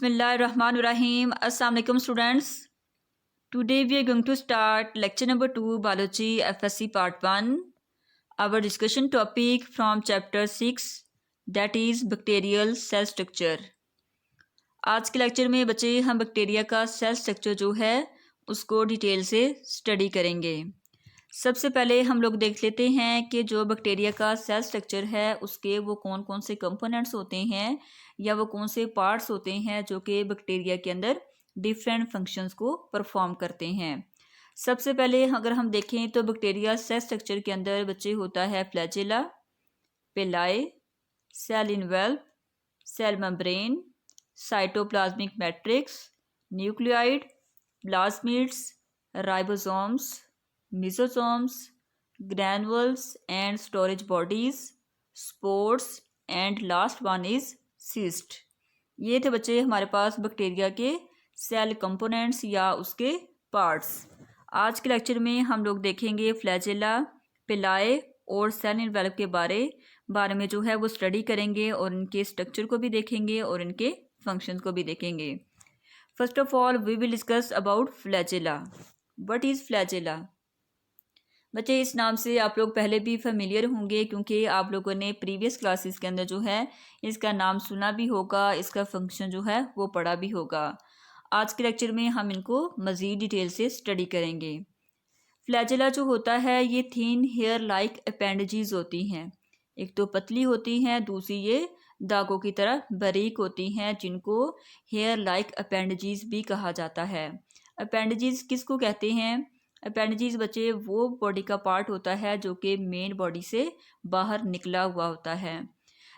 Bismillahirrahmanirrahim. Assalamu alaikum students. Today we are going to start lecture number 2 Biology FSC part 1. Our discussion topic from chapter 6 that is bacterial cell structure. आज के lecture में बच्चे हम bacteria का cell structure जो है उसको detail से स्टडी करेंगे। सबसे पहले हम लोग देख लेते हैं कि जो बैक्टीरिया का सेल स्ट्रक्चर है उसके वो कौन कौन से कंपोनेंट्स होते हैं या वो कौन से पार्ट्स होते हैं जो कि बैक्टीरिया के अंदर डिफरेंट फंक्शंस को परफॉर्म करते हैं। सबसे पहले अगर हम देखें तो बैक्टीरिया सेल स्ट्रक्चर के अंदर बच्चे होता है flagella, pili, cell envelope, cell membrane, cytoplasmic matrix, nucleoid, plasmids, ribosomes, mesosomes, granules and storage bodies, spores and last one is cyst. ये थे बच्चे हमारे पास बैक्टीरिया के सेल कंपोनेंट्स या उसके पार्ट्स। आज के लेक्चर में हम लोग देखेंगे फ्लैजेला, पेलाई और सेल इनवेल्प के बारे में जो है वो स्टडी करेंगे और इनके स्ट्रक्चर को भी देखेंगे और इनके फंक्शन को भी देखेंगे। First of all we will discuss about flagella. What is flagella? बच्चे इस नाम से आप लोग पहले भी फेमिलियर होंगे क्योंकि आप लोगों ने प्रीवियस क्लासेस के अंदर जो है इसका नाम सुना भी होगा, इसका फंक्शन जो है वो पढ़ा भी होगा। आज के लेक्चर में हम इनको मज़ीद डिटेल से स्टडी करेंगे। फ्लैजेला जो होता है ये थिन हेयर लाइक अपेंडेजेस होती हैं। एक तो पतली होती हैं, दूसरी ये दागों की तरह बारीक होती हैं जिनको हेयर लाइक अपेंडेजेस भी कहा जाता है। अपेंडेजेस किसको कहते हैं? अपेंडेजेस बच्चे वो बॉडी का पार्ट होता है जो कि मेन बॉडी से बाहर निकला हुआ होता है।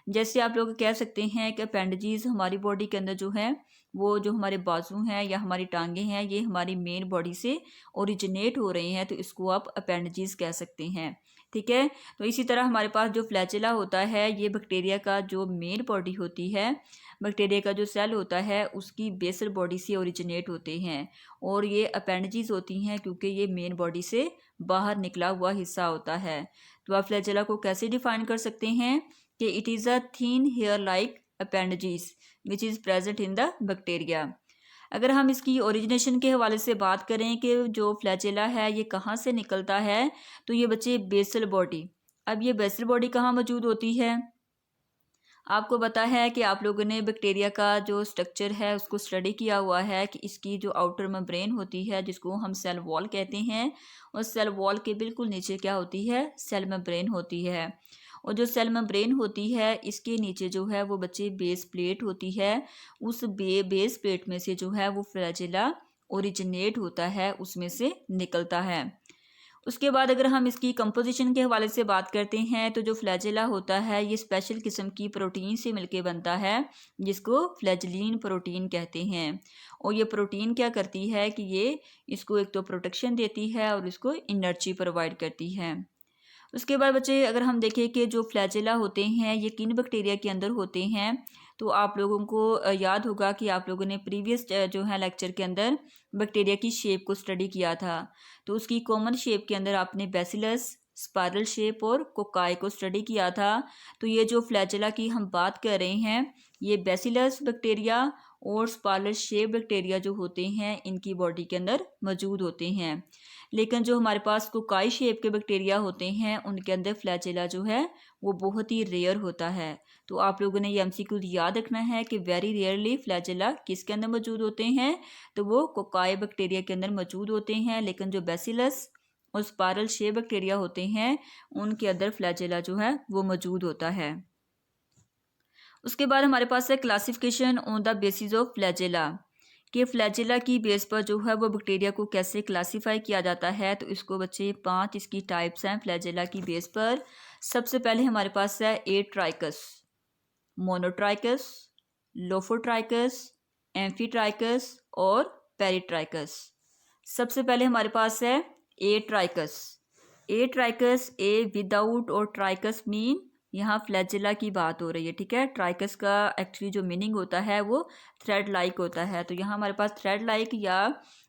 जैसे आप लोग कह सकते हैं कि अपेंडेजेस हमारी बॉडी के अंदर जो है वो जो हमारे बाजू हैं या हमारी टांगें हैं ये हमारी मेन बॉडी से ओरिजिनेट हो रहे हैं, तो इसको आप अपेंडेजेस कह सकते हैं। ठीक है, तो इसी तरह हमारे पास जो फ्लैजेला होता है ये बैक्टीरिया का जो मेन बॉडी होती है, बैक्टीरिया का जो सेल होता है उसकी बेसल बॉडी से ओरिजिनेट होते हैं और ये अपेंडेजेस होती हैं क्योंकि ये मेन बॉडी से बाहर निकला हुआ हिस्सा होता है। तो आप फ्लैजेला को कैसे डिफाइन कर सकते हैं कि it is a thin hair like appendages which is present in the bacteria. अगर हम इसकी ओरिजिनेशन के हवाले से बात करें कि जो फ्लैजेला है ये कहाँ से निकलता है, तो ये बच्चे बेसल बॉडी। अब ये बेसल बॉडी कहाँ मौजूद होती है? आपको पता है कि आप लोगों ने बैक्टीरिया का जो स्ट्रक्चर है उसको स्टडी किया हुआ है कि इसकी जो आउटर मेम्ब्रेन होती है जिसको हम सेल वॉल कहते हैं, और सेल वॉल के बिल्कुल नीचे क्या होती है? सेल मेम्ब्रेन होती है। और जो सेल मेम्ब्रेन होती है इसके नीचे जो है वो बच्चे बेस प्लेट होती है। उस बेस प्लेट में से जो है वो फ्लैजेला ओरिजिनेट होता है, उसमें से निकलता है। उसके बाद अगर हम इसकी कंपोजिशन के हवाले से बात करते हैं तो जो फ्लैजेला होता है ये स्पेशल किस्म की प्रोटीन से मिलके बनता है जिसको फ्लैजलिन प्रोटीन कहते हैं। और ये प्रोटीन क्या करती है कि ये इसको एक तो प्रोटेक्शन देती है और इसको एनर्जी प्रोवाइड करती है। उसके बाद बच्चे अगर हम देखें कि जो फ्लैजेला होते हैं ये किन बैक्टीरिया के अंदर होते हैं, तो आप लोगों को याद होगा कि आप लोगों ने प्रीवियस जो है लेक्चर के अंदर बैक्टीरिया की शेप को स्टडी किया था। तो उसकी कॉमन शेप के अंदर आपने बैसिलस, स्पाइरल शेप और कोकाई को स्टडी किया था। तो ये जो फ्लैजेला की हम बात कर रहे हैं ये बैसिलस बैक्टीरिया और स्पाइरल शेप बैक्टीरिया जो होते हैं इनकी बॉडी के अंदर मौजूद होते हैं। लेकिन जो हमारे पास कोकाई शेप के बैक्टीरिया होते हैं उनके अंदर फ्लैजेला जो है वो बहुत ही रेयर होता है। तो आप लोगों ने ये एमसीक्यू याद रखना है कि वेरी रेयरली फ्लैजेला किसके अंदर मौजूद होते हैं, तो वो कोकाई बैक्टीरिया के अंदर मौजूद होते हैं। लेकिन जो बैसिलस और स्पाइरल शेप बैक्टीरिया होते हैं उनके अंदर फ्लैजेला जो है वो मौजूद होता है। उसके बाद हमारे पास है classification on the basis of flagella, कि फ्लैजेला की बेस पर जो है वो बैक्टीरिया को कैसे क्लासीफाई किया जाता है। तो इसको बच्चे 5 इसकी टाइप्स हैं फ्लैजेला की बेस पर। सबसे पहले हमारे पास है एट्राइकस, मोनोट्राइकस, लोफोट्राइकस, एम्फीट्राइकस और पेरिट्राइकस। सबसे पहले हमारे पास है एट्राइकस। एट्राइकस ए विदाउट और ट्राइकस मीन यहाँ फ्लैजेला की बात हो रही है। ठीक है, ट्राइकस का एक्चुअली जो मीनिंग होता है वो थ्रेड लाइक होता है। तो यहाँ हमारे पास थ्रेड लाइक या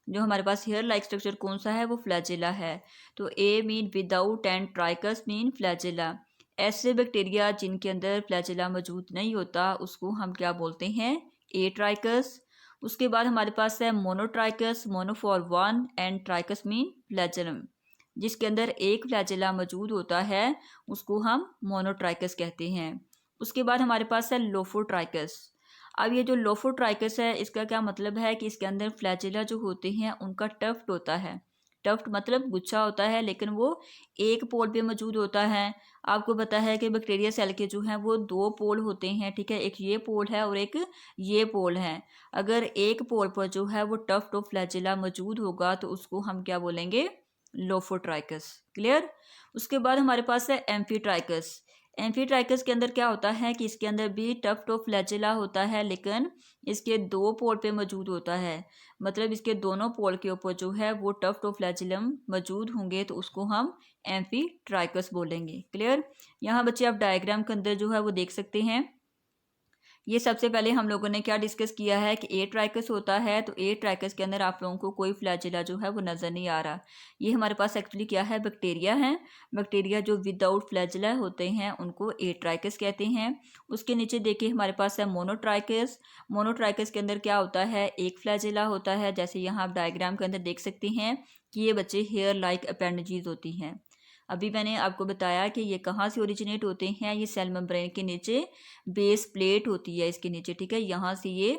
जो हमारे पास हेयर लाइक स्ट्रक्चर कौन सा है वो फ्लैजेला है। तो a mean without and trichous mean flagella. ऐसे बैक्टीरिया जिनके अंदर फ्लैजेला मौजूद नहीं होता उसको हम क्या बोलते हैं? एट्राइकस। उसके बाद हमारे पास है monotrichous, mono for one and trichous mean flagellum, जिसके अंदर एक फ्लैजेला मौजूद होता है उसको हम मोनोट्राइकस कहते हैं। उसके बाद हमारे पास है लोफोट्राइकस। अब ये जो लोफोट्राइकस है इसका क्या मतलब है कि इसके अंदर फ्लैजेला जो होते हैं उनका टफ्ट होता है। टफ्ट मतलब गुच्छा होता है, लेकिन वो एक पोल पे मौजूद होता है। आपको पता है कि बैक्टीरिया सेल के जो हैं वो दो पोल होते हैं, ठीक है, एक ये पोल है और एक ये पोल है। अगर एक पोल पर जो है वो टफ्ट ऑफ फ्लैजेला मौजूद होगा तो उसको हम क्या बोलेंगे, लोफोट्राइकस। क्लियर। उसके बाद हमारे पास है एम्फीट्राइकस। एम्फीट्राइकस के अंदर क्या होता है कि इसके अंदर भी टफ्ट ऑफ फ्लैजेला होता है, लेकिन इसके दो पोल पे मौजूद होता है। मतलब इसके दोनों पोल के ऊपर जो है वो टफ्ट ऑफ फ्लैजेलम मौजूद होंगे तो उसको हम एम्फीट्राइकस बोलेंगे। क्लियर। यहाँ बच्चे आप डायग्राम के अंदर जो है वो देख सकते हैं। ये सबसे पहले हम लोगों ने क्या डिस्कस किया है कि ए ट्राइकस होता है, तो ए ट्राइकस के अंदर आप लोगों को कोई फ्लैजेला जो है वो नज़र नहीं आ रहा। ये हमारे पास एक्चुअली क्या है, बैक्टीरिया है। बैक्टीरिया जो विदाउट फ्लैजेला होते हैं उनको ए ट्राइकस कहते हैं। उसके नीचे देखिए हमारे पास है मोनोट्राइकस। मोनोट्राइकस के अंदर क्या होता है, एक फ्लैजेला होता है। जैसे यहाँ आप डायग्राम के अंदर देख सकते हैं कि ये बच्चे हेयर लाइक अपेंडेजेस होती हैं। अभी मैंने आपको बताया कि ये कहाँ से ओरिजिनेट होते हैं, ये सेल मेम्ब्रेन के नीचे बेस प्लेट होती है इसके नीचे, ठीक है, यहाँ से ये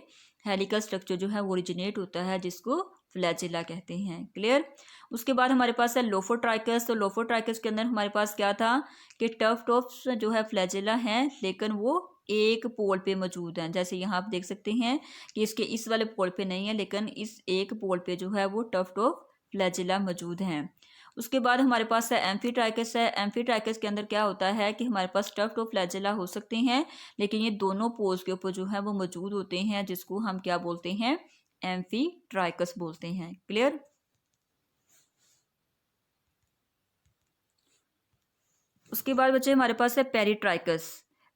हेलिकल स्ट्रक्चर जो है वो ओरिजिनेट होता है जिसको फ्लैजेला कहते हैं। क्लियर। उसके बाद हमारे पास है लोफोट्राइकस। तो लोफोट्राइकस के अंदर हमारे पास क्या था कि टफ्ट ऑफ जो है फ्लैजेला है, लेकिन वो एक पोल पे मौजूद हैं। जैसे यहाँ आप देख सकते हैं कि इसके इस वाले पोल पे नहीं है, लेकिन इस एक पोल पे जो है वो टफ्ट ऑफ फ्लैजेला मौजूद हैं। उसके बाद हमारे पास है एम्फीट्राइकस है। एम्फीट्राइकस के अंदर क्या होता है कि हमारे पास टफ्ट ऑफ फ्लैजेला हो सकते हैं, लेकिन ये दोनों पोल्स के ऊपर जो है वो मौजूद होते हैं, जिसको हम क्या बोलते हैं, एम्फीट्राइकस बोलते हैं। क्लियर। उसके बाद बच्चे हमारे पास है पेरिट्राइकस।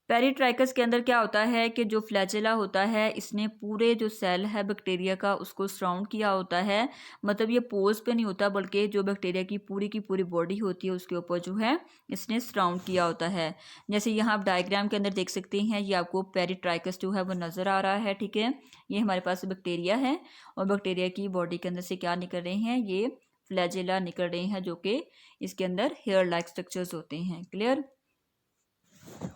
पेरिट्राइकस के अंदर क्या होता है कि जो फ्लैजेला होता है इसने पूरे जो सेल है बैक्टीरिया का उसको सराउंड किया होता है। मतलब ये पोज पे नहीं होता, बल्कि जो बैक्टीरिया की पूरी बॉडी होती है उसके ऊपर जो है इसने सराउंड किया होता है। जैसे यहाँ आप डायग्राम के अंदर देख सकते हैं, ये आपको पेरिट्राइकस जो है वो नज़र आ रहा है, ठीक है। ये हमारे पास बैक्टीरिया है और बैक्टीरिया की बॉडी के अंदर से क्या निकल रहे हैं, ये फ्लैजेला निकल रहे हैं, जो कि इसके अंदर हेयर लाइक स्ट्रक्चर्स होते हैं। क्लियर।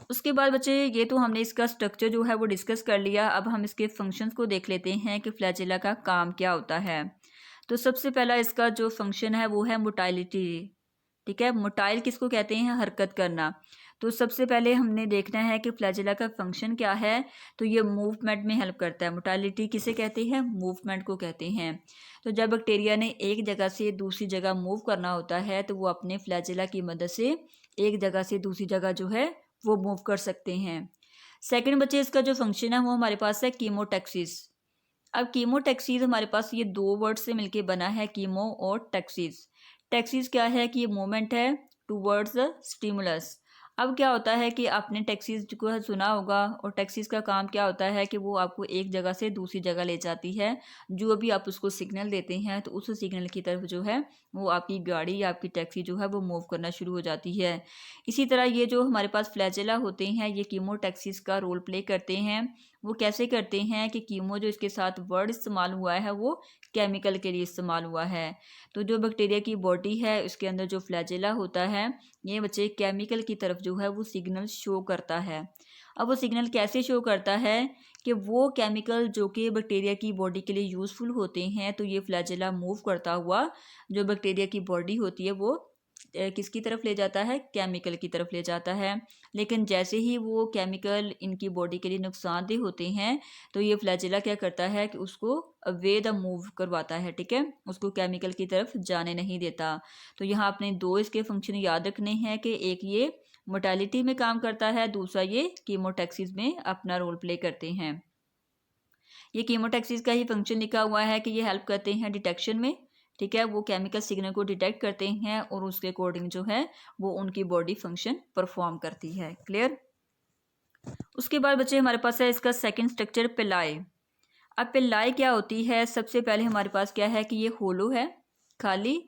उसके बाद बच्चे ये तो हमने इसका स्ट्रक्चर जो है वो डिस्कस कर लिया। अब हम इसके फंक्शंस को देख लेते हैं कि फ्लैजेला का काम क्या होता है। तो सबसे पहला इसका जो फंक्शन है वो है मोटाइलिटी। ठीक है, मोटाइल किसको कहते हैं, हरकत करना। तो सबसे पहले हमने देखना है कि फ्लैजेला का फंक्शन क्या है। तो ये मूवमेंट में हेल्प करता है। मोटाइलिटी किसे कहते हैं, मूवमेंट को कहते हैं। तो जब बैक्टीरिया ने एक जगह से दूसरी जगह मूव करना होता है तो वो अपने फ्लैजेला की मदद से एक जगह से दूसरी जगह जो है वो मूव कर सकते हैं। सेकंड बच्चे इसका जो फंक्शन है वो हमारे पास है कीमोटैक्सिस। अब कीमोटैक्सिस हमारे पास ये दो वर्ड से मिलके बना है, कीमो और टैक्सिस। टैक्सिस क्या है कि ये मूवमेंट है टूवर्ड्स स्टिमुलस। अब क्या होता है कि आपने टैक्सिस को सुना होगा, और टैक्सिस का काम क्या होता है कि वो आपको एक जगह से दूसरी जगह ले जाती है। जो भी आप उसको सिग्नल देते हैं तो उस सिग्नल की तरफ जो है वो आपकी गाड़ी या आपकी टैक्सी जो है वो मूव करना शुरू हो जाती है। इसी तरह ये जो हमारे पास फ्लैजेला होते हैं ये कीमोटैक्सिस का रोल प्ले करते हैं। वो कैसे करते हैं कि कीमो जो इसके साथ वर्ड इस्तेमाल हुआ है वो केमिकल के लिए इस्तेमाल हुआ है। तो जो बैक्टीरिया की बॉडी है उसके अंदर जो फ्लैजेला होता है ये बच्चे केमिकल की तरफ जो है वो सिग्नल शो करता है। अब वो सिग्नल कैसे शो करता है कि वो केमिकल जो कि बैक्टीरिया की बॉडी के लिए यूज़फुल होते हैं, तो ये फ्लैजेला मूव करता हुआ जो बैक्टीरिया की बॉडी होती है वो किसकी तरफ ले जाता है, केमिकल की तरफ ले जाता है। लेकिन जैसे ही वो केमिकल इनकी बॉडी के लिए नुकसानदेह होते हैं तो ये फ्लैजेला क्या करता है कि उसको अवे द मूव करवाता है, ठीक है, उसको केमिकल की तरफ जाने नहीं देता। तो यहाँ आपने दो इसके फंक्शन याद रखने हैं कि एक ये मोटालिटी में काम करता है, दूसरा ये कीमोटैक्सिस में अपना रोल प्ले करते हैं। ये कीमोटैक्सिस का ही फंक्शन लिखा हुआ है कि ये हेल्प करते हैं डिटेक्शन में, ठीक है, वो केमिकल सिग्नल को डिटेक्ट करते हैं और उसके अकॉर्डिंग जो है वो उनकी बॉडी फंक्शन परफॉर्म करती है। क्लियर। उसके बाद बच्चे हमारे पास है इसका सेकंड स्ट्रक्चर पिलाई। अब पिलाई क्या होती है, सबसे पहले हमारे पास क्या है कि ये होलो है, खाली,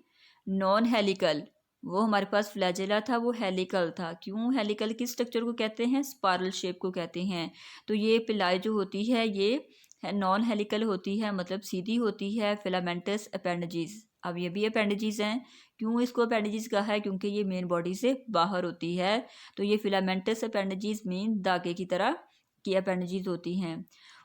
नॉन हेलिकल। वो हमारे पास फ्लैजेला था वो हेलिकल था। क्यों हेलिकल, किस स्ट्रक्चर को कहते हैं, स्पाइरल शेप को कहते हैं। तो ये पिलाई जो होती है ये नॉन हेलिकल होती है, मतलब सीधी होती है फिलामेंटस अपेंडेजेस। अब ये भी अपेंडेजेस हैं। क्यों इसको अपेंडेजेस कहा है? क्योंकि ये मेन बॉडी से बाहर होती है। तो ये फिलामेंटस अपेंडेजेस मीन धागे की तरह की अपेंडेजेस होती हैं।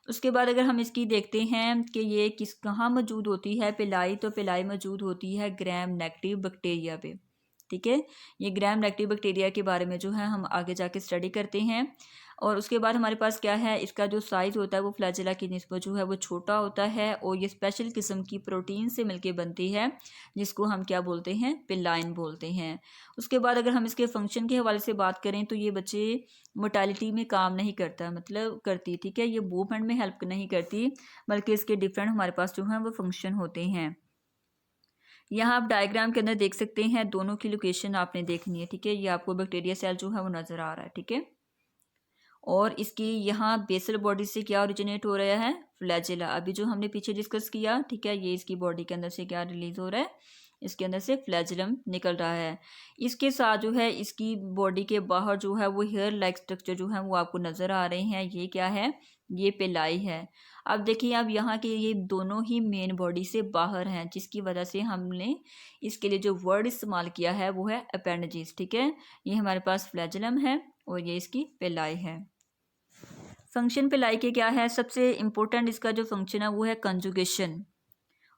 उसके बाद अगर हम इसकी देखते हैं कि ये किस कहाँ मौजूद होती है पिलाई, तो पिलाई मौजूद होती है ग्राम नेगेटिव बैक्टीरिया पे। ठीक है, ये ग्राम नेगेटिव बैक्टीरिया के बारे में जो है हम आगे जाके स्टडी करते हैं। और उसके बाद हमारे पास क्या है, इसका जो साइज़ होता है वो फ्लैजेला की निस्बत जो है वो छोटा होता है, और ये स्पेशल किस्म की प्रोटीन से मिलके बनती है, जिसको हम क्या बोलते हैं, पिलाइन बोलते हैं। उसके बाद अगर हम इसके फंक्शन के हवाले से बात करें तो ये बच्चे मोटालिटी में काम नहीं करता, मतलब करती, ठीक है, ये मूवमेंट में हेल्प नहीं करती, बल्कि इसके डिफरेंट हमारे पास जो है वो फंक्शन होते हैं। यहाँ आप डायग्राम के अंदर देख सकते हैं, दोनों की लोकेशन आपने देखनी है। ठीक है, ये आपको बैक्टीरिया सेल जो है वो नज़र आ रहा है। ठीक है, और इसकी यहाँ बेसल बॉडी से क्या ओरिजिनेट हो रहा है, फ्लैजेला। अभी जो हमने पीछे डिस्कस किया, ठीक है, ये इसकी बॉडी के अंदर से क्या रिलीज हो रहा है, इसके अंदर से फ्लैजेलम निकल रहा है। इसके साथ जो है इसकी बॉडी के बाहर जो है वो हेयर लाइक स्ट्रक्चर जो है वो आपको नज़र आ रहे हैं। ये क्या है, ये पिलाई है। अब देखिए, अब यहाँ के ये दोनों ही मेन बॉडी से बाहर हैं, जिसकी वजह से हमने इसके लिए जो वर्ड इस्तेमाल किया है वो है अपेंडेजेस। ठीक है, ये हमारे पास फ्लैजेलम है और ये इसकी पिलाई है। फंक्शन पिलाई के क्या है, सबसे इम्पोर्टेंट इसका जो फंक्शन है वो है कंजुगेशन।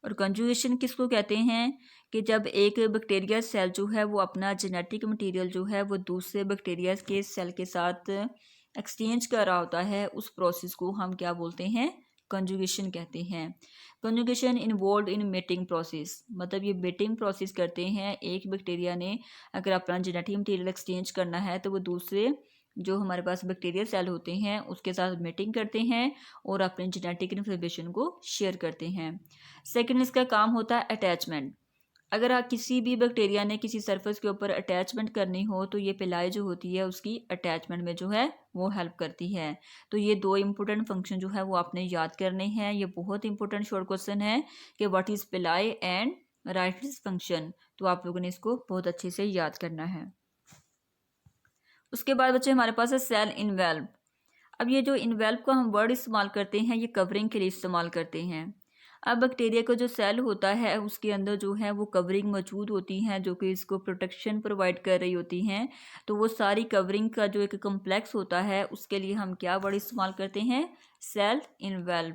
और कंजुगेशन किसको कहते हैं, कि जब एक बैक्टीरिया सेल जो है वो अपना जेनेटिक मटेरियल जो है वो दूसरे बैक्टीरिया के सेल के साथ एक्सचेंज कर रहा होता है, उस प्रोसेस को हम क्या बोलते हैं, कंजुगेशन कहते हैं। Conjugation involve in mating process, मतलब ये मेटिंग प्रोसेस करते हैं। एक बैक्टीरिया ने अगर अपना जेनेटिक मटेरियल एक्सचेंज करना है तो वो दूसरे जो हमारे पास बैक्टीरियल सेल होते हैं उसके साथ मीटिंग करते हैं और अपने जेनेटिक इन्फॉर्मेशन को शेयर करते हैं। सेकंड, इसका काम होता है अटैचमेंट। अगर आप किसी भी बैक्टीरिया ने किसी सरफेस के ऊपर अटैचमेंट करनी हो तो ये पिलाई जो होती है उसकी अटैचमेंट में जो है वो हेल्प करती है। तो ये दो इंपॉर्टेंट फंक्शन जो है वो आपने याद करने हैं। ये बहुत इंपॉर्टेंट शॉर्ट क्वेश्चन है कि व्हाट इज पिलाई एंड राइट इज फंक्शन, तो आप लोगों ने इसको बहुत अच्छे से याद करना है। उसके बाद बच्चे हमारे पास है सेल इनवेल्व। अब ये जो इनवेल्व का हम वर्ड इस्तेमाल करते हैं ये कवरिंग के लिए इस्तेमाल करते हैं। अब बैक्टीरिया का जो सेल होता है उसके अंदर जो है वो कवरिंग मौजूद होती हैं जो कि इसको प्रोटेक्शन प्रोवाइड कर रही होती हैं। तो वो सारी कवरिंग का जो एक कम्प्लेक्स होता है उसके लिए हम क्या वर्ड इस्तेमाल करते हैं, सेल इनवेल्व।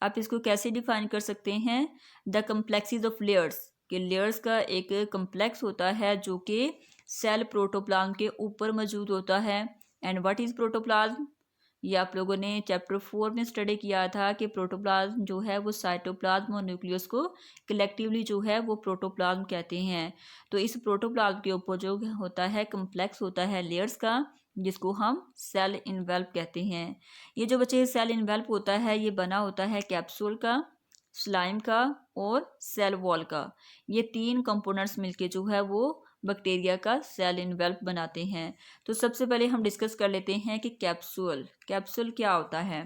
आप इसको कैसे डिफाइन कर सकते हैं, द कम्प्लेक्सिस ऑफ लेयर्स, कि लेयर्स का एक कम्प्लेक्स होता है जो कि सेल प्रोटोप्लाज्म के ऊपर मौजूद होता है। एंड व्हाट इज प्रोटोप्लाज्म, ये आप लोगों ने चैप्टर 4 में स्टडी किया था कि प्रोटोप्लाज्म जो है वो साइटोप्लाज्म और न्यूक्लियस को कलेक्टिवली जो है वो प्रोटोप्लाज्म कहते हैं। तो इस प्रोटोप्लाज्म के ऊपर जो होता है कम्प्लेक्स होता है लेयर्स का, जिसको हम सेल इनवेल्व कहते हैं। ये जो बच्चे सेल इनवेल्व होता है ये बना होता है कैप्सूल का, स्लाइम का और सेल वॉल का। ये तीन कंपोनेंट्स मिलके जो है वो बैक्टीरिया का सेल इनवेल्व बनाते हैं। तो सबसे पहले हम डिस्कस कर लेते हैं कि कैप्सूल, कैप्सूल क्या होता है।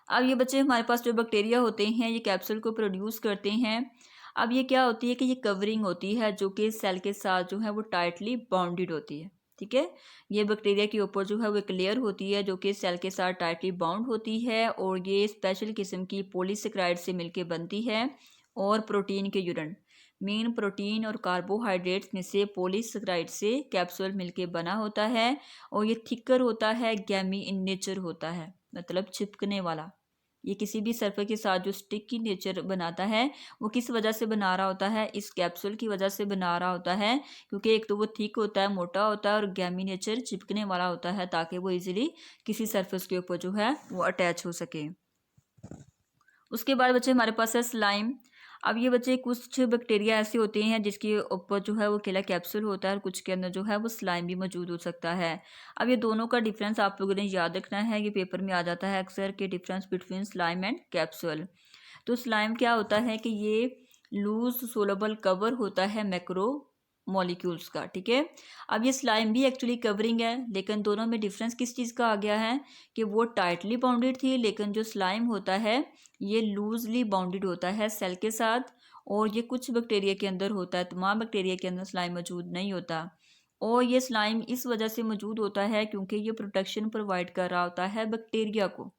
अब ये बच्चे हमारे पास जो बैक्टीरिया होते हैं ये कैप्सूल को प्रोड्यूस करते हैं। अब ये क्या होती है कि ये कवरिंग होती है जो कि सेल के साथ जो है वो टाइटली बाउंडेड होती है। ठीक है, ये बैक्टीरिया के ऊपर जो है वो एक लेयर होती है जो कि सेल के साथ टाइटली बाउंड होती है और ये स्पेशल किस्म की पॉलीसेकेराइड से मिलके बनती है और प्रोटीन के यूनिट, मेन प्रोटीन और कार्बोहाइड्रेट्स में से पॉलीसेकेराइड से कैप्सूल मिलके बना होता है और ये थिकर होता है, गैमी इन नेचर होता है, मतलब चिपकने वाला। ये किसी भी सरफेस के साथ जो स्टिक की नेचर बनाता है वो किस वजह से बना रहा होता है, इस कैप्सूल की वजह से बना रहा होता है, क्योंकि एक तो वो थिक होता है, मोटा होता है और गैमी नेचर चिपकने वाला होता है ताकि वो इजीली किसी सरफेस के ऊपर जो है वो अटैच हो सके। उसके बाद बच्चे हमारे पास है स्लाइम। अब ये बच्चे कुछ बैक्टीरिया ऐसे होते हैं जिसके ऊपर जो है वो केला कैप्सूल होता है और कुछ के अंदर जो है वो स्लाइम भी मौजूद हो सकता है। अब ये दोनों का डिफरेंस आप लोगों ने याद रखना है, ये पेपर में आ जाता है अक्सर के difference between slime and capsule. तो स्लाइम क्या होता है कि ये लूज सोलेबल कवर होता है मैक्रो मॉलिक्यूल्स का। ठीक है, अब ये स्लाइम भी एक्चुअली कवरिंग है, लेकिन दोनों में डिफरेंस किस चीज़ का आ गया है कि वो टाइटली बाउंडेड थी, लेकिन जो स्लाइम होता है ये लूजली बाउंडेड होता है सेल के साथ। और ये कुछ बैक्टीरिया के अंदर होता है, तमाम बैक्टीरिया के अंदर स्लाइम मौजूद नहीं होता। और ये स्लाइम इस वजह से मौजूद होता है क्योंकि ये प्रोटेक्शन प्रोवाइड कर रहा होता है बैक्टीरिया को।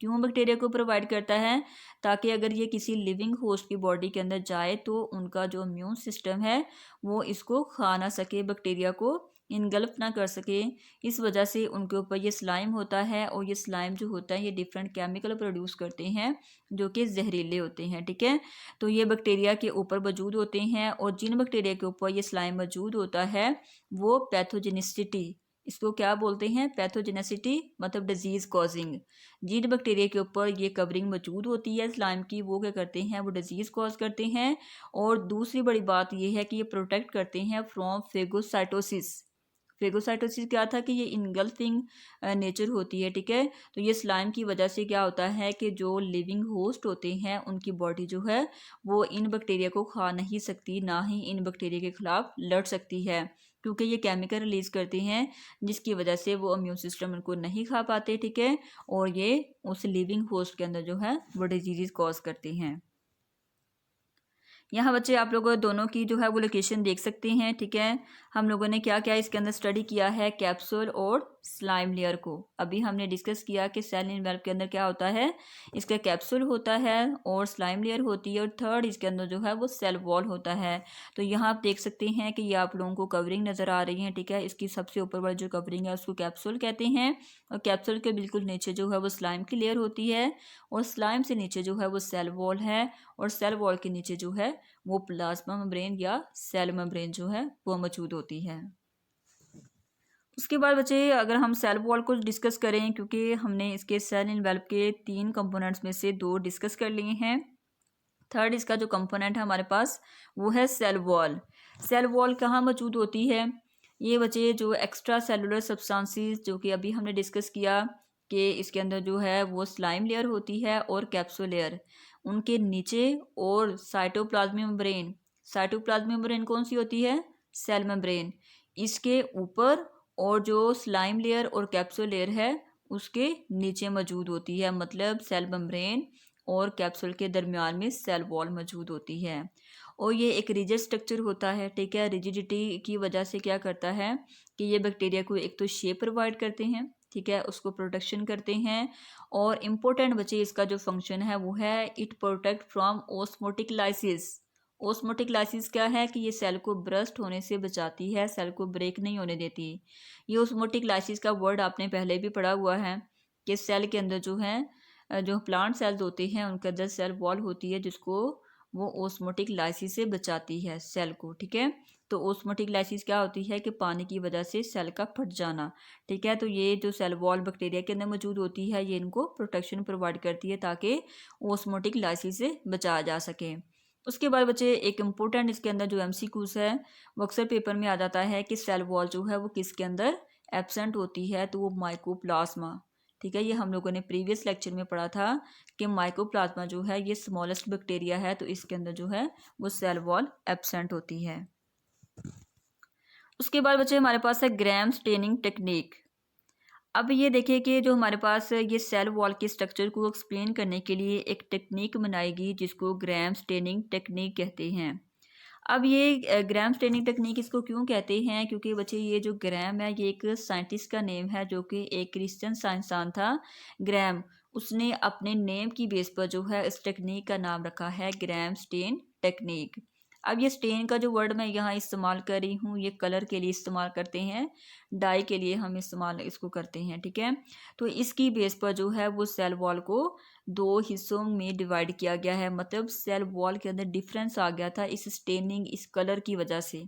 क्यों बैक्टीरिया को प्रोवाइड करता है? ताकि अगर ये किसी लिविंग होस्ट की बॉडी के अंदर जाए तो उनका जो इम्यून सिस्टम है वो इसको खा ना सके, बैक्टीरिया को इनगल्फ ना कर सके। इस वजह से उनके ऊपर ये स्लाइम होता है, और ये स्लाइम जो होता है ये डिफरेंट केमिकल प्रोड्यूस करते हैं जो कि जहरीले होते हैं। ठीक है, तो ये बैक्टीरिया के ऊपर मौजूद होते हैं, और जिन बैक्टीरिया के ऊपर ये स्लाइम मौजूद होता है वो पैथोजेनिसिटी, इसको क्या बोलते हैं? पैथोजेनेसिटी, मतलब डिजीज कॉजिंग। जिन बैक्टीरिया के ऊपर ये कवरिंग मौजूद होती है स्लाइम की, वो क्या करते हैं? वो डिजीज कॉज करते हैं। और दूसरी बड़ी बात ये है कि ये प्रोटेक्ट करते हैं फ्रॉम फेगोसाइटोसिस। फेगोसाइटोसिस क्या था कि ये इनगल्फिंग नेचर होती है। ठीक है, तो ये स्लाइम की वजह से क्या होता है कि जो लिविंग होस्ट होते हैं उनकी बॉडी जो है वो इन बैक्टीरिया को खा नहीं सकती, ना ही इन बैक्टीरिया के खिलाफ लड़ सकती है, क्योंकि ये केमिकल रिलीज करते हैं जिसकी वजह से वो इम्यून सिस्टम उनको नहीं खा पाते। ठीक है, और ये उस लिविंग होस्ट के अंदर जो है वो डिजीज कॉज करते हैं। यहाँ बच्चे आप लोग दोनों की जो है वो लोकेशन देख सकते हैं। ठीक है, हम लोगों ने क्या क्या इसके अंदर स्टडी किया है? कैप्सूल और स्लाइम लेयर को अभी हमने डिस्कस किया कि सेल इनवेल्प के अंदर क्या होता है, इसका कैप्सूल होता है और स्लाइम लेयर होती है, और थर्ड इसके अंदर जो है वो सेल वॉल होता है। तो यहाँ आप देख सकते हैं कि ये आप लोगों को कवरिंग नज़र आ रही है। ठीक है, इसकी सबसे ऊपर वाली जो कवरिंग है उसको कैप्सूल कहते हैं, और कैप्सूल के बिल्कुल नीचे जो है वो स्लाइम की लेयर होती है, और स्लाइम से नीचे जो है वो सेल वॉल है, और सेल वॉल के नीचे जो है वो प्लाज्मा मेम्ब्रेन या सेल मेम्ब्रेन जो है वो मौजूद होती है। उसके बाद बच्चे अगर हम सेल वॉल को डिस्कस करें, क्योंकि हमने इसके सेल इनवेल्प के 3 कंपोनेंट्स में से 2 डिस्कस कर लिए हैं, थर्ड इसका जो कंपोनेंट है हमारे पास वो है सेल वॉल। सेल वॉल कहाँ मौजूद होती है? ये बच्चे जो एक्स्ट्रा सेलुलर सब्सटेंसेस जो कि अभी हमने डिस्कस किया कि इसके अंदर जो है वो स्लाइम लेयर होती है और कैप्सूल लेयर, उनके नीचे, और साइटोप्लाज्मिक मेम्ब्रेन। साइटोप्लाज्मिक मेम्ब्रेन कौन सी होती है? Cell membrane. इसके ऊपर, और जो स्लाइम लेयर और कैप्सूल लेयर है उसके नीचे मौजूद होती है, मतलब सेल मेम्ब्रेन और कैप्सूल के दरमियान में सेल वॉल मौजूद होती है, और ये एक रिजिड स्ट्रक्चर होता है। ठीक है, रिजिडिटी की वजह से क्या करता है कि ये बैक्टीरिया को एक तो शेप प्रोवाइड करते हैं, ठीक है, उसको प्रोटेक्शन करते हैं, और इम्पोर्टेंट बच्चे इसका जो फंक्शन है वो है it protect from osmotic lysis. Osmotic lysis क्या है कि ये सेल को ब्रस्ट होने से बचाती है, सेल को ब्रेक नहीं होने देती। ये ओस्मोटिक लाइसिस का वर्ड आपने पहले भी पढ़ा हुआ है कि सेल के अंदर जो है जो प्लांट सेल्स होते हैं उनके अंदर सेल वॉल होती है जिसको वो ओस्मोटिक लाइसिस से बचाती है सेल को। ठीक है, तो ओस्मोटिक लाइसिस क्या होती है कि पानी की वजह से सेल का फट जाना। ठीक है, तो ये जो सेल वॉल बैक्टीरिया के अंदर मौजूद होती है ये इनको प्रोटेक्शन प्रोवाइड करती है ताकि ओस्मोटिक लाइसिस से बचाया जा सके। उसके बाद बच्चे एक इम्पोर्टेंट इसके अंदर जो एमसीक्यूज है वो अक्सर पेपर में आ जाता है कि सेल वॉल जो है वो किसके अंदर एब्सेंट होती है, तो वो माइकोप्लाज्मा। ठीक है, ये हम लोगों ने प्रीवियस लेक्चर में पढ़ा था कि माइकोप्लाज्मा जो है ये स्मॉलेस्ट बैक्टीरिया है, तो इसके अंदर जो है वो सेल वॉल एब्सेंट होती है। उसके बाद बच्चे हमारे पास है ग्राम स्टेनिंग टेक्निक। अब ये देखिए कि जो हमारे पास ये सेल वॉल के स्ट्रक्चर को एक्सप्लेन करने के लिए एक टेक्निक बनाएगी जिसको ग्राम स्टेनिंग टेक्निक कहते हैं। अब ये ग्राम स्टेनिंग टेक्निक इसको क्यों कहते हैं? क्योंकि बच्चे ये जो ग्राम है ये एक साइंटिस्ट का नेम है जो कि एक क्रिश्चियन साइंसदान था ग्राम। उसने अपने नेम की बेस पर जो है इस टेक्निक का नाम रखा है ग्राम स्टेन टेक्निक। अब ये स्टेन का जो वर्ड मैं यहाँ इस्तेमाल कर रही हूँ ये कलर के लिए इस्तेमाल करते हैं, डाई के लिए हम इस्तेमाल इसको करते हैं। ठीक है, तो इसकी बेस पर जो है वो सेल वॉल को 2 हिस्सों में डिवाइड किया गया है, मतलब सेल वॉल के अंदर डिफरेंस आ गया था इस स्टेनिंग, इस कलर की वजह से।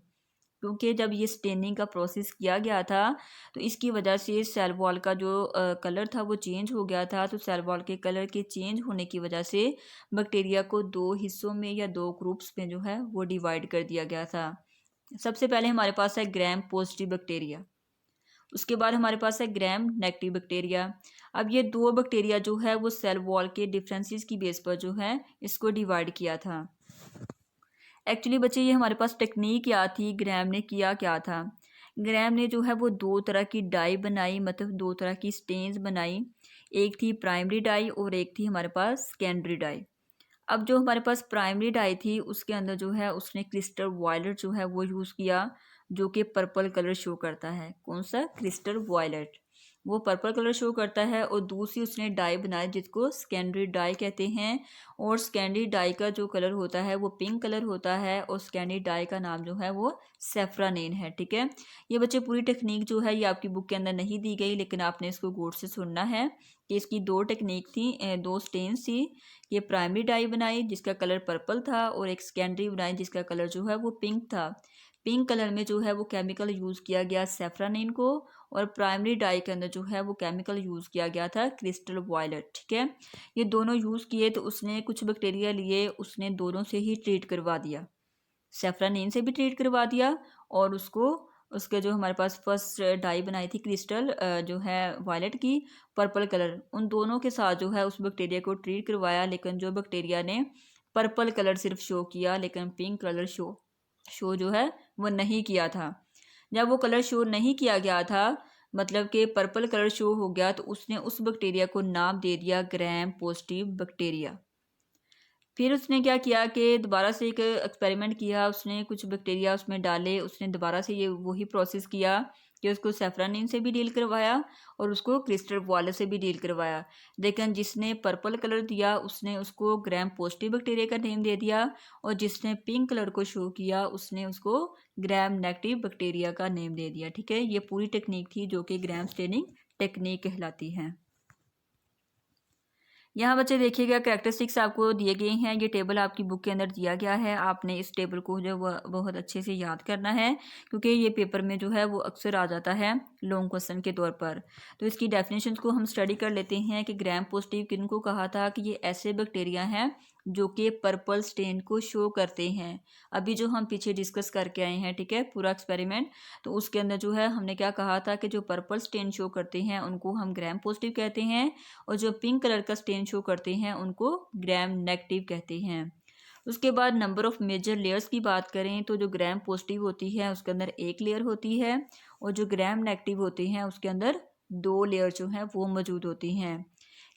क्योंकि जब ये स्टेनिंग का प्रोसेस किया गया था तो इसकी वजह से सेल वॉल का जो कलर था वो चेंज हो गया था। तो सेल वॉल के कलर के चेंज होने की वजह से बैक्टीरिया को 2 हिस्सों में या 2 ग्रुप्स में जो है वो डिवाइड कर दिया गया था। सबसे पहले हमारे पास है ग्राम पॉजिटिव बैक्टीरिया, उसके बाद हमारे पास है ग्राम नेगेटिव बैक्टीरिया। अब ये 2 बैक्टीरिया जो है वो सेल वॉल के डिफरेंसेस की बेस पर जो है इसको डिवाइड किया था। एक्चुअली बच्चे ये हमारे पास टेक्निक क्या थी, ग्राम ने किया क्या था? ग्राम ने जो है वो 2 तरह की डाई बनाई, मतलब 2 तरह की स्टेन्स बनाई। एक थी प्राइमरी डाई और एक थी हमारे पास सेकेंडरी डाई। अब जो हमारे पास प्राइमरी डाई थी उसके अंदर जो है उसने क्रिस्टल वायलेट जो है वो यूज़ किया, जो कि पर्पल कलर शो करता है। कौन सा? Crystal violet. वो पर्पल कलर शो करता है, और दूसरी उसने डाई बनाई जिसको सेकेंडरी डाई कहते हैं, और सेकेंडरी डाई का जो कलर होता है वो पिंक कलर होता है, और सेकेंडरी डाई का नाम जो है वो सेफ्रानिन है। ठीक है, ये बच्चे पूरी टेक्निक जो है ये आपकी बुक के अंदर नहीं दी गई, लेकिन आपने इसको गौर से सुनना है कि इसकी दो टेक्निक थी, दो स्टेन्स थी। ये प्राइमरी डाई बनाई जिसका कलर पर्पल था, और एक सेकेंडरी बनाई जिसका कलर जो है वो पिंक था। पिंक कलर में जो है वो केमिकल यूज़ किया गया सेफ्रानिन को, और प्राइमरी डाई के अंदर जो है वो केमिकल यूज़ किया गया था क्रिस्टल वायलेट। ठीक है, ये दोनों यूज़ किए तो उसने कुछ बैक्टीरिया लिए, उसने दोनों से ही ट्रीट करवा दिया, सेफ्रानिन से भी ट्रीट करवा दिया, और उसको उसके जो हमारे पास फर्स्ट डाई बनाई थी क्रिस्टल जो है वायलेट की, पर्पल कलर, उन दोनों के साथ जो है उस बैक्टीरिया को ट्रीट करवाया। लेकिन जो बैक्टीरिया ने पर्पल कलर सिर्फ शो किया, लेकिन पिंक कलर शो जो है वो नहीं किया था। जब वो कलर शो नहीं किया गया था, मतलब कि पर्पल कलर शो हो गया, तो उसने उस बैक्टीरिया को नाम दे दिया ग्राम पॉजिटिव बैक्टीरिया। फिर उसने क्या किया कि दोबारा से एक एक्सपेरिमेंट किया, उसने कुछ बैक्टीरिया उसमें डाले, उसने दोबारा से ये वही प्रोसेस किया कि उसको सेफ्रानिन से भी डील करवाया और उसको क्रिस्टल वाले से भी डील करवाया। लेकिन जिसने पर्पल कलर दिया उसने उसको ग्राम पॉजिटिव बैक्टीरिया का नेम दे दिया, और जिसने पिंक कलर को शो किया उसने उसको ग्राम नेगेटिव बैक्टीरिया का नेम दे दिया। ठीक है, ये पूरी टेक्निक थी जो कि ग्राम स्टेनिंग टेक्निक कहलाती है। यहाँ बच्चे देखिएगा कैरेक्टरिस्टिक्स आपको दिए गए हैं, ये टेबल आपकी बुक के अंदर दिया गया है। आपने इस टेबल को जो बहुत अच्छे से याद करना है, क्योंकि ये पेपर में जो है वो अक्सर आ जाता है लॉन्ग क्वेश्चन के तौर पर। तो इसकी डेफिनेशन को हम स्टडी कर लेते हैं कि ग्राम पॉजिटिव किनको कहा था, कि ये ऐसे बैक्टीरिया हैं जो कि पर्पल स्टेन को शो करते हैं। अभी जो हम पीछे डिस्कस करके आए हैं, ठीक है, पूरा एक्सपेरिमेंट, तो उसके अंदर जो है हमने क्या कहा था कि जो पर्पल स्टेन शो करते हैं उनको हम ग्राम पॉजिटिव कहते हैं, और जो पिंक कलर का स्टेन शो करते हैं उनको ग्राम नेगेटिव कहते हैं। उसके बाद नंबर ऑफ मेजर लेयर्स की बात करें तो जो ग्राम पॉजिटिव होती है उसके अंदर एक लेयर होती है, और जो ग्राम नेगेटिव होते हैं उसके अंदर दो लेयर जो हैं वो मौजूद होती हैं।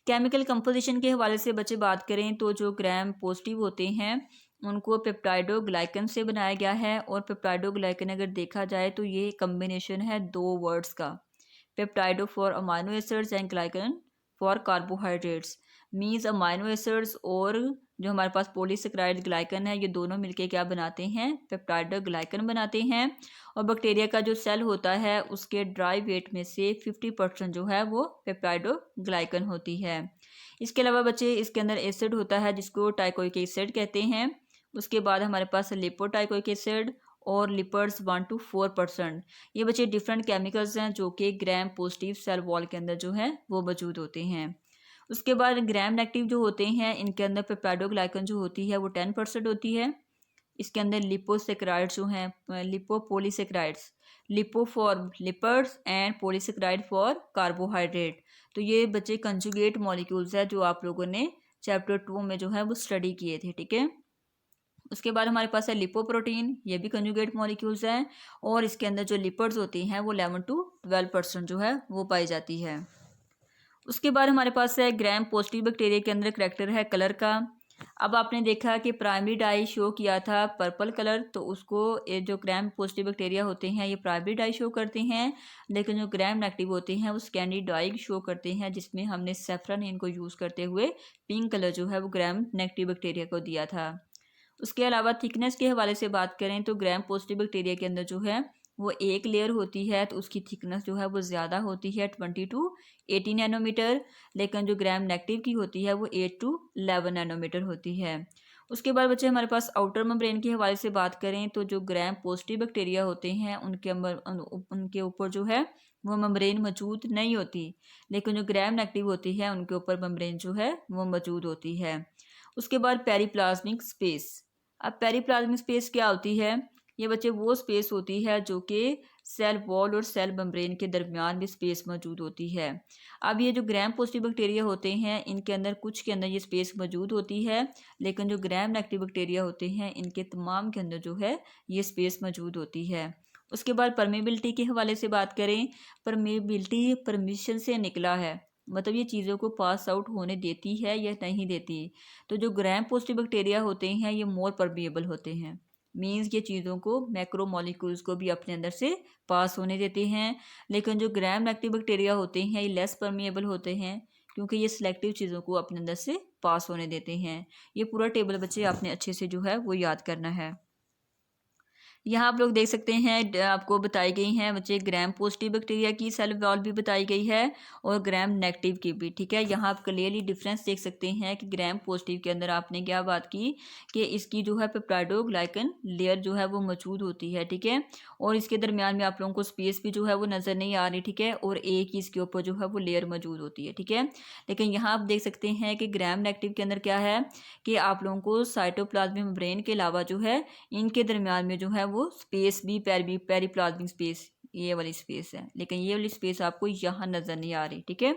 केमिकल कंपोजिशन के हवाले से बच्चे बात करें तो जो ग्राम पॉजिटिव होते हैं उनको पेप्टाइडोग्लाइकन से बनाया गया है, और पेप्टाइडोग्लाइकन अगर देखा जाए तो ये कम्बिनेशन है दो वर्ड्स का, peptido for amino acids and glycan for carbohydrates. Means amino acids और जो हमारे पास पॉलीसेकेराइड ग्लाइकन है, ये दोनों मिलके क्या बनाते हैं, पेप्टाइडोग्लाइकन बनाते हैं। और बैक्टीरिया का जो सेल होता है उसके ड्राई वेट में से 50% जो है वो पेप्टाइडोग्लाइकन होती है। इसके अलावा बच्चे इसके अंदर एसिड होता है जिसको टाइकोइक एसिड कहते हैं। उसके बाद हमारे पास लिपोटाइकोइक एसिड और लिपर्स 1 to 4%। ये बच्चे डिफरेंट केमिकल्स हैं जो कि ग्राम पॉजिटिव सेल वॉल के अंदर जो है वो मौजूद होते हैं। उसके बाद ग्राम नेगेटिव जो होते हैं इनके अंदर पेप्टाइडोग्लाइकन जो होती है वो 10% होती है। इसके अंदर लिपोसेक्राइड्स जो हैं, lipopolysaccharides, lipo for lipids and polysaccharide for carbohydrate. तो ये बच्चे कंजुगेट मॉलिक्यूल्स है जो आप लोगों ने चैप्टर 2 में जो है वो स्टडी किए थे। ठीक है, उसके बाद हमारे पास है लिपोप्रोटीन, ये भी कंजुगेट मॉलिक्यूल्स हैं, और इसके अंदर जो लिपर्स होती हैं वो 11 to 12% जो है वो पाई जाती है। उसके बाद हमारे पास है ग्राम पॉजिटिव बैक्टीरिया के अंदर करेक्टर है कलर का। अब आपने देखा कि प्राइमरी डाई शो किया था पर्पल कलर, तो उसको ये जो ग्राम पॉजिटिव बैक्टीरिया होते हैं ये प्राइमरी डाई शो करते हैं, लेकिन जो ग्राम नेगेटिव होते हैं वो सेकेंडरी डाई शो करते हैं, जिसमें हमने सेफ्रानिन को यूज़ करते हुए पिंक कलर जो है वो ग्राम नेगेटिव बैक्टीरिया को दिया था। उसके अलावा थिकनेस के हवाले से बात करें तो ग्राम पॉजिटिव बैक्टीरिया के अंदर जो है वो एक लेयर होती है, तो उसकी थिकनेस जो है वो ज़्यादा होती है 20 to 80 नैनोमीटर, लेकिन जो ग्राम नेगेटिव की होती है वो 8 to 11 नैनोमीटर होती है। उसके बाद बच्चे हमारे पास आउटर मेम्ब्रेन के हवाले से बात करें तो जो ग्राम पॉजिटिव बैक्टीरिया होते हैं उनके ऊपर जो है वो मेम्ब्रेन मौजूद नहीं होती, लेकिन जो ग्राम नेगेटिव होती है उनके ऊपर मेम्ब्रेन जो है वो मौजूद होती है। उसके बाद पेरीप्लाज्मिक स्पेस। अब पेरीप्लाज्मिक स्पेस क्या होती है, ये बच्चे वो स्पेस होती है जो कि सेल वॉल और सेल मेम्ब्रेन के दरमियान भी स्पेस मौजूद होती है। अब ये जो ग्राम पॉजिटिव बैक्टीरिया होते हैं इनके अंदर कुछ के अंदर ये स्पेस मौजूद होती है, लेकिन जो ग्राम नेगेटिव बैक्टीरिया होते हैं इनके तमाम के अंदर जो है ये स्पेस मौजूद होती है। उसके बाद परमेबिलिटी के हवाले से बात करें, परमेबिलिटी परमिशन से निकला है, मतलब ये चीज़ों को पास आउट होने देती है या नहीं देती। तो जो ग्राम पॉजिटिव बैक्टीरिया होते हैं ये मोर परमिएबल होते हैं, मीन्स ये चीज़ों को मैक्रो मॉलिक्यूल्स को भी अपने अंदर से पास होने देते हैं। लेकिन जो ग्राम नेगेटिव बैक्टीरिया होते हैं ये लेस परमिएबल होते हैं, क्योंकि ये सिलेक्टिव चीज़ों को अपने अंदर से पास होने देते हैं। ये पूरा टेबल बच्चे आपने अच्छे से जो है वो याद करना है। यहाँ आप लोग देख सकते हैं आपको बताई गई हैं बच्चे ग्राम पॉजिटिव बैक्टीरिया की सेल वॉल भी बताई गई है और ग्राम नेगेटिव की भी। ठीक है, यहाँ आप क्लियरली डिफरेंस देख सकते हैं कि ग्राम पॉजिटिव के अंदर आपने क्या बात की कि इसकी जो है पेप्टाइडोग्लाइकन लेयर जो है वो मौजूद होती है। ठीक है, और इसके दरमियान में आप लोगों को स्पेस भी जो है वो नज़र नहीं आ रही। ठीक है, और एक ही इसके ऊपर जो है वो लेयर मौजूद होती है। ठीक है, लेकिन यहाँ आप देख सकते हैं कि ग्राम नेगेटिव के अंदर क्या है कि आप लोगों को साइटोप्लाज्मिक मेम्ब्रेन के अलावा जो है इनके दरमियान में जो है वो स्पेस भी पेरीप्लाज्मिक स्पेस ये वाली स्पेस है, लेकिन ये वाली स्पेस आपको यहाँ नज़र नहीं आ रही। ठीक है,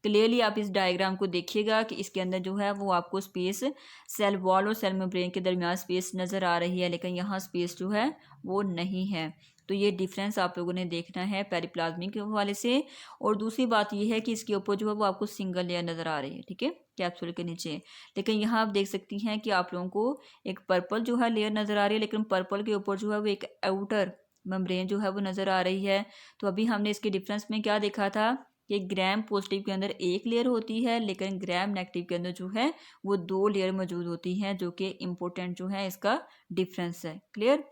क्लियरली आप इस डायग्राम को देखिएगा कि इसके अंदर जो है वो आपको स्पेस सेल वॉल और सेल मेम्ब्रेन के दरमियान स्पेस नज़र आ रही है, लेकिन यहाँ स्पेस जो है वो नहीं है। तो ये डिफरेंस आप लोगों ने देखना है पेरिप्लाज्मिक के हवाले से। और दूसरी बात ये है कि इसके ऊपर जो है वो आपको सिंगल लेयर नज़र आ रही है। ठीक है, कैप्सूल के नीचे। लेकिन यहाँ आप देख सकती हैं कि आप लोगों को एक पर्पल जो है लेयर नज़र आ रही है, लेकिन पर्पल के ऊपर जो है वो एक आउटर मेम्ब्रेन जो है वो नज़र आ रही है। तो अभी हमने इसके डिफरेंस में क्या देखा था कि ग्राम पॉजिटिव के अंदर एक लेयर होती है, लेकिन ग्राम नेगेटिव के अंदर जो है वो 2 लेयर मौजूद होती हैं, जो कि इम्पोर्टेंट जो है इसका डिफरेंस है। क्लियर।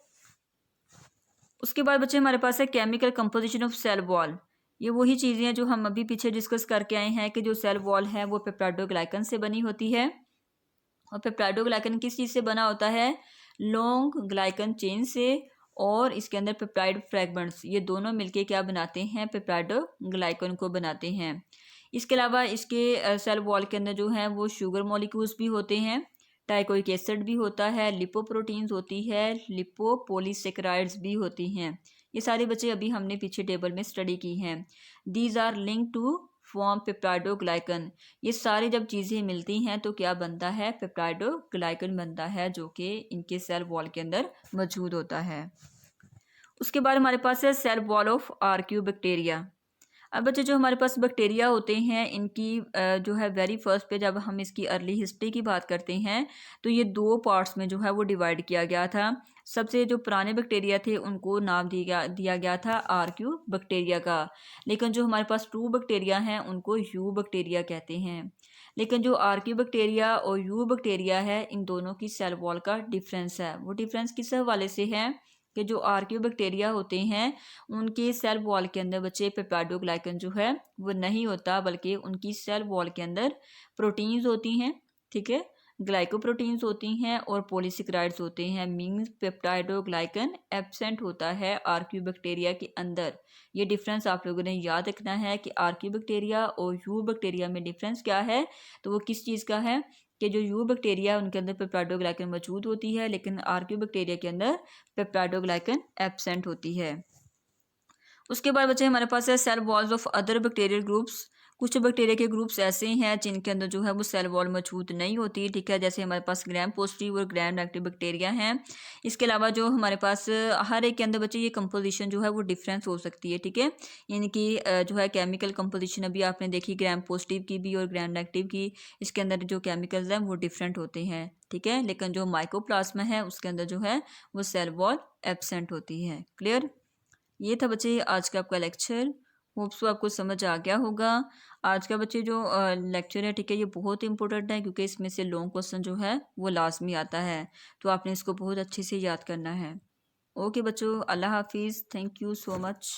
उसके बाद बच्चे हमारे पास है chemical composition of cell wall. ये वही चीज़ें हैं जो हम अभी पीछे डिस्कस करके आए हैं कि जो सेल वॉल है वो पेप्टाइडोग्लाइकन से बनी होती है। और पेप्टाइडोग्लाइकन किस चीज़ से बना होता है? लॉन्ग ग्लाइकन चेन से, और इसके अंदर पेप्टाइड फ्रैगमेंट्स ये दोनों मिलके क्या बनाते हैं? पेप्टाइडोग्लाइकन को बनाते हैं। इसके अलावा इसके सेल वॉल के अंदर जो है वो शुगर मॉलिक्यूल्स भी होते हैं, टाइकोइक एसिड भी होता है, लिपोप्रोटीन्स होती है, लिपोपोलीसेकेराइड्स भी होती हैं। ये सारे बच्चे अभी हमने पीछे टेबल में स्टडी की हैं। These are link to form peptidoglycan. ये सारी जब चीज़ें मिलती हैं तो क्या बनता है? पेप्टाइडोग्लाइकन बनता है, जो कि इनके सेल वॉल के अंदर मौजूद होता है। उसके बाद हमारे पास है सेल वॉल ऑफ आर्क्यूबैक्टीरिया। अब बच्चे जो हमारे पास बैक्टीरिया होते हैं इनकी जो है वेरी फर्स्ट पे जब हम इसकी अर्ली हिस्ट्री की बात करते हैं तो ये 2 पार्ट्स में जो है वो डिवाइड किया गया था। सबसे जो पुराने बैक्टीरिया थे उनको नाम दिया गया था आर्क्यू बैक्टीरिया का, लेकिन जो हमारे पास ट्रू बैक्टीरिया हैं उनको यू बैक्टीरिया कहते हैं। लेकिन जो आर्क्यू बैक्टीरिया और यू बैक्टीरिया है इन दोनों की सेल वॉल का डिफरेंस है। वो डिफरेंस किस हवाले से है कि जो आर्क्यू बैक्टीरिया होते हैं उनके सेल वॉल के अंदर बच्चे पेप्टाइडोग्लाइकन जो है वो नहीं होता, बल्कि उनकी सेल वॉल के अंदर प्रोटीन्स होती हैं। ठीक है, ग्लाइकोप्रोटीन्स होती हैं और पॉलीसेकेराइड्स होते हैं। मीन्स पेप्टाइडोग्लाइकन एब्सेंट होता है आर्क्यू बैक्टीरिया के अंदर। ये डिफरेंस आप लोगों ने याद रखना है कि आर्क्यू बैक्टीरिया और यू बैक्टीरिया में डिफरेंस क्या है। तो वो किस चीज़ का है कि जो यू बैक्टीरिया उनके अंदर पेप्टाइडोग्लाइकन मौजूद होती है, लेकिन आर्क्यू बैक्टीरिया के अंदर पेप्टाइडोग्लाइकन एब्सेंट होती है। उसके बाद बच्चे हमारे पास है cell walls of other bacterial groups. कुछ बैक्टीरिया के ग्रुप्स ऐसे हैं जिनके अंदर जो है वो सेल वॉल मौजूद नहीं होती। ठीक है, जैसे हमारे पास ग्राम पॉजिटिव और ग्राम नेगेटिव बैक्टीरिया हैं। इसके अलावा जो हमारे पास हर एक के अंदर बच्चे ये कंपोजिशन जो है वो डिफरेंस हो सकती है। ठीक है, इनकी जो है केमिकल कंपोजिशन अभी आपने देखी ग्राम पॉजिटिव की भी और ग्राम नेगेटिव की, इसके अंदर जो केमिकल्स हैं वो डिफरेंट होते हैं। ठीक है, लेकिन जो माइकोप्लाज्मा है उसके अंदर जो है वो सेल वॉल एब्सेंट होती है। क्लियर। ये था बच्चे आज का आपका लेक्चर। होप्स आपको समझ आ गया होगा। आज का बच्चे जो लेक्चर है, ठीक है, ये बहुत इंपॉर्टेंट है क्योंकि इसमें से लॉन्ग क्वेश्चन जो है वो लाजमी आता है, तो आपने इसको बहुत अच्छे से याद करना है। ओके बच्चों, अल्लाह हाफिज़, थैंक यू सो मच।